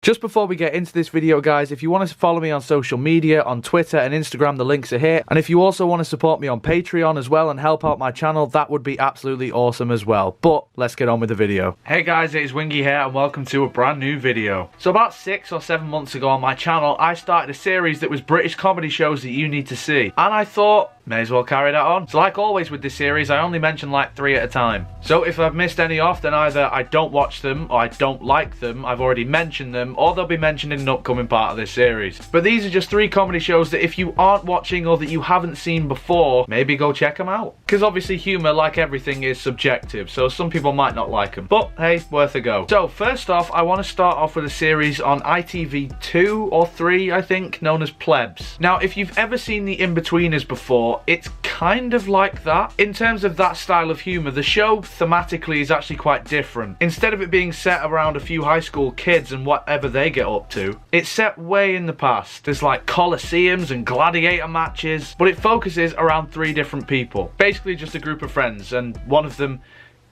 Just before we get into this video, guys, if you want to follow me on social media, on Twitter and Instagram, the links are here. And if you also want to support me on Patreon as well and help out my channel, that would be absolutely awesome as well. But let's get on with the video. Hey guys, it is Wingy here and welcome to a brand new video. So about 6 or 7 months ago on my channel, I started a series that was British comedy shows that you need to see. And I thought, may as well carry that on. So like always with this series, I only mention like 3 at a time. So if I've missed any off, then either I don't watch them or I don't like them, I've already mentioned them, or they'll be mentioned in an upcoming part of this series. But these are just 3 comedy shows that if you aren't watching or that you haven't seen before, maybe go check them out. Because obviously humour, like everything, is subjective, so some people might not like them. But hey, worth a go. So first off, I want to start off with a series on ITV2 or 3, I think, known as Plebs. Now, if you've ever seen The In-Betweeners before, it's kind of like that. In terms of that style of humour, the show thematically is actually quite different. Instead of it being set around a few high school kids and whatever they get up to, it's set way in the past. There's like coliseums and gladiator matches, but it focuses around 3 different people. Basically just a group of friends, and one of them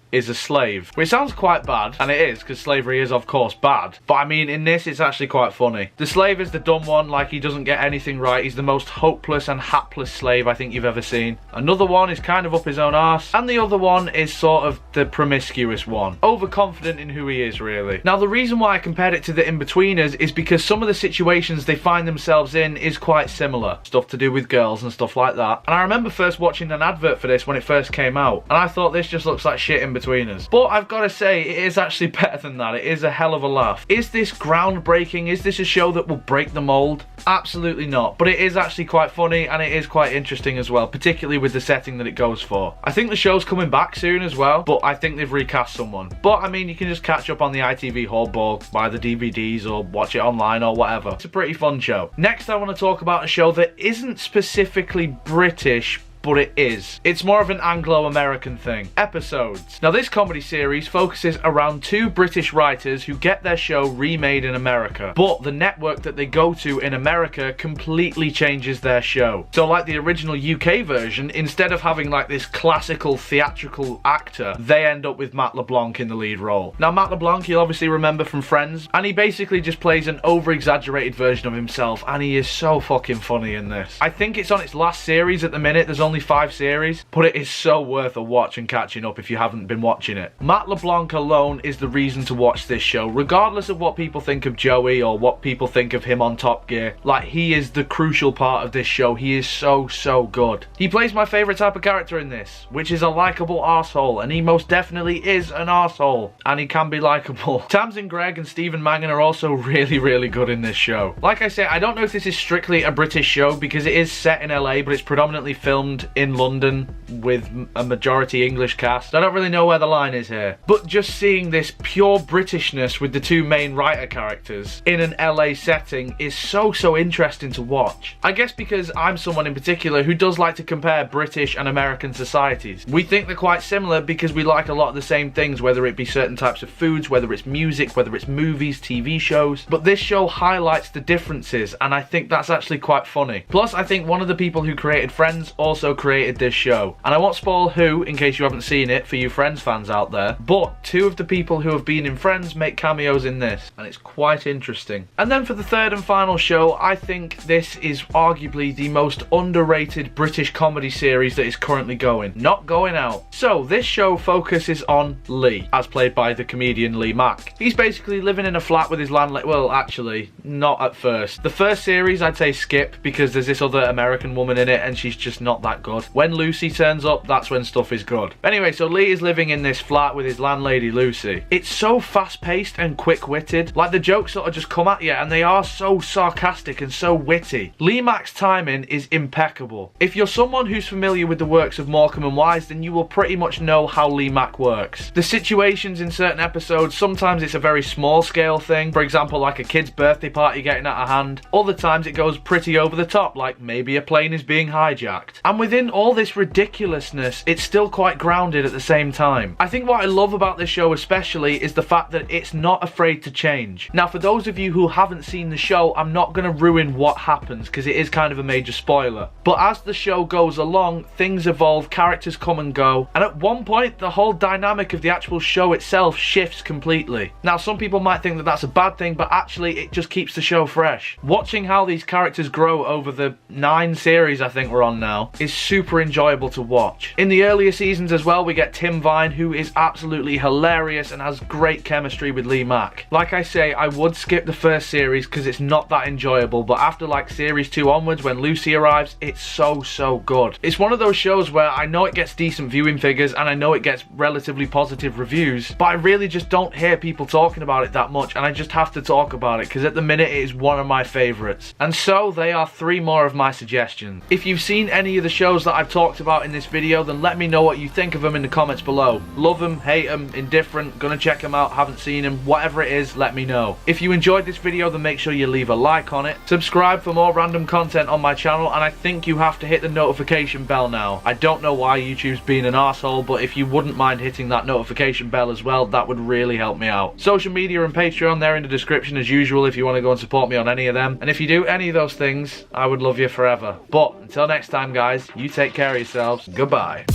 is a slave. Which sounds quite bad, and it is, because slavery is of course bad. But I mean, in this it's actually quite funny. The slave is the dumb one, like he doesn't get anything right. He's the most hopeless and hapless slave I think you've ever seen. Another one is kind of up his own arse, and the other one is sort of the promiscuous one. Overconfident in who he is, really. Now the reason why I compared it to The In-Betweeners is because some of the situations they find themselves in is quite similar. Stuff to do with girls and stuff like that. And I remember first watching an advert for this when it first came out, and I thought this just looks like shit in between us. But I've got to say, it is actually better than that. It is a hell of a laugh. Is this groundbreaking? Is this a show that will break the mold? Absolutely not. But it is actually quite funny, and it is quite interesting as well, particularly with the setting that it goes for. I think the show's coming back soon as well, but I think they've recast someone. But I mean, you can just catch up on the ITV Hub or buy the DVDs or watch it online or whatever. It's a pretty fun show. Next, I want to talk about a show that isn't specifically British, but it is. It's more of an Anglo-American thing. Episodes. Now this comedy series focuses around 2 British writers who get their show remade in America, but the network that they go to in America completely changes their show. So like the original UK version, instead of having like this classical theatrical actor, they end up with Matt LeBlanc in the lead role. Now Matt LeBlanc you'll obviously remember from Friends, and he basically just plays an over-exaggerated version of himself, and he is so fucking funny in this. I think it's on its last series at the minute. There's only 5 series, but it is so worth a watch and catching up if you haven't been watching it. Matt LeBlanc alone is the reason to watch this show, regardless of what people think of Joey or what people think of him on Top Gear. Like, he is the crucial part of this show. He is so good. He plays my favourite type of character in this, which is a likeable arsehole, and he most definitely is an arsehole, and he can be likeable. Tamsin Greig and Stephen Mangan are also really good in this show. Like I say, I don't know if this is strictly a British show because it is set in LA, but it's predominantly filmed in London with a majority English cast. I don't really know where the line is here, but just seeing this pure Britishness with the 2 main writer characters in an LA setting is so interesting to watch. I guess because I'm someone in particular who does like to compare British and American societies. We think they're quite similar because we like a lot of the same things, whether it be certain types of foods, whether it's music, whether it's movies, TV shows, but this show highlights the differences, and I think that's actually quite funny. Plus I think one of the people who created Friends also created this show, and I won't spoil who in case you haven't seen it for you Friends fans out there, but 2 of the people who have been in Friends make cameos in this, and it's quite interesting. And then for the 3rd and final show, I think this is arguably the most underrated British comedy series that is currently not going out. So this show focuses on Lee, as played by the comedian Lee Mack. He's basically living in a flat with his landlady. Well, actually, not at first. The first series I'd say skip because there's this other American woman in it and she's just not that good. When Lucy turns up, that's when stuff is good. Anyway, so Lee is living in this flat with his landlady Lucy. It's so fast-paced and quick-witted. Like, the jokes sort of just come at you, and they are so sarcastic and so witty. Lee Mack's timing is impeccable. If you're someone who's familiar with the works of Morecambe and Wise, then you will pretty much know how Lee Mack works. The situations in certain episodes, sometimes it's a very small-scale thing. For example, like a kid's birthday party getting out of hand. Other times it goes pretty over the top, like maybe a plane is being hijacked. And with within all this ridiculousness, it's still quite grounded at the same time. I think what I love about this show especially is the fact that it's not afraid to change. Now, for those of you who haven't seen the show, I'm not going to ruin what happens because it is kind of a major spoiler. But as the show goes along, things evolve, characters come and go, and at one point, the whole dynamic of the actual show itself shifts completely. Now, some people might think that that's a bad thing, but actually it just keeps the show fresh. Watching how these characters grow over the 9 series I think we're on now is super enjoyable to watch. In the earlier seasons as well, we get Tim Vine, who is absolutely hilarious and has great chemistry with Lee Mack. Like I say, I would skip the first series because it's not that enjoyable, but after like series 2 onwards, when Lucy arrives, it's so good. It's one of those shows where I know it gets decent viewing figures and I know it gets relatively positive reviews, but I really just don't hear people talking about it that much, and I just have to talk about it because at the minute it is one of my favourites. And so they are 3 more of my suggestions. If you've seen any of the shows that I've talked about in this video, then let me know what you think of them in the comments below. Love them, hate them, indifferent, gonna check them out, haven't seen them, whatever it is, let me know. If you enjoyed this video, then make sure you leave a like on it. Subscribe for more random content on my channel, and I think you have to hit the notification bell now. I don't know why YouTube's being an arsehole, but if you wouldn't mind hitting that notification bell as well, that would really help me out. Social media and Patreon, they're in the description as usual if you want to go and support me on any of them. And if you do any of those things, I would love you forever. But until next time, guys, you take care of yourselves. Goodbye.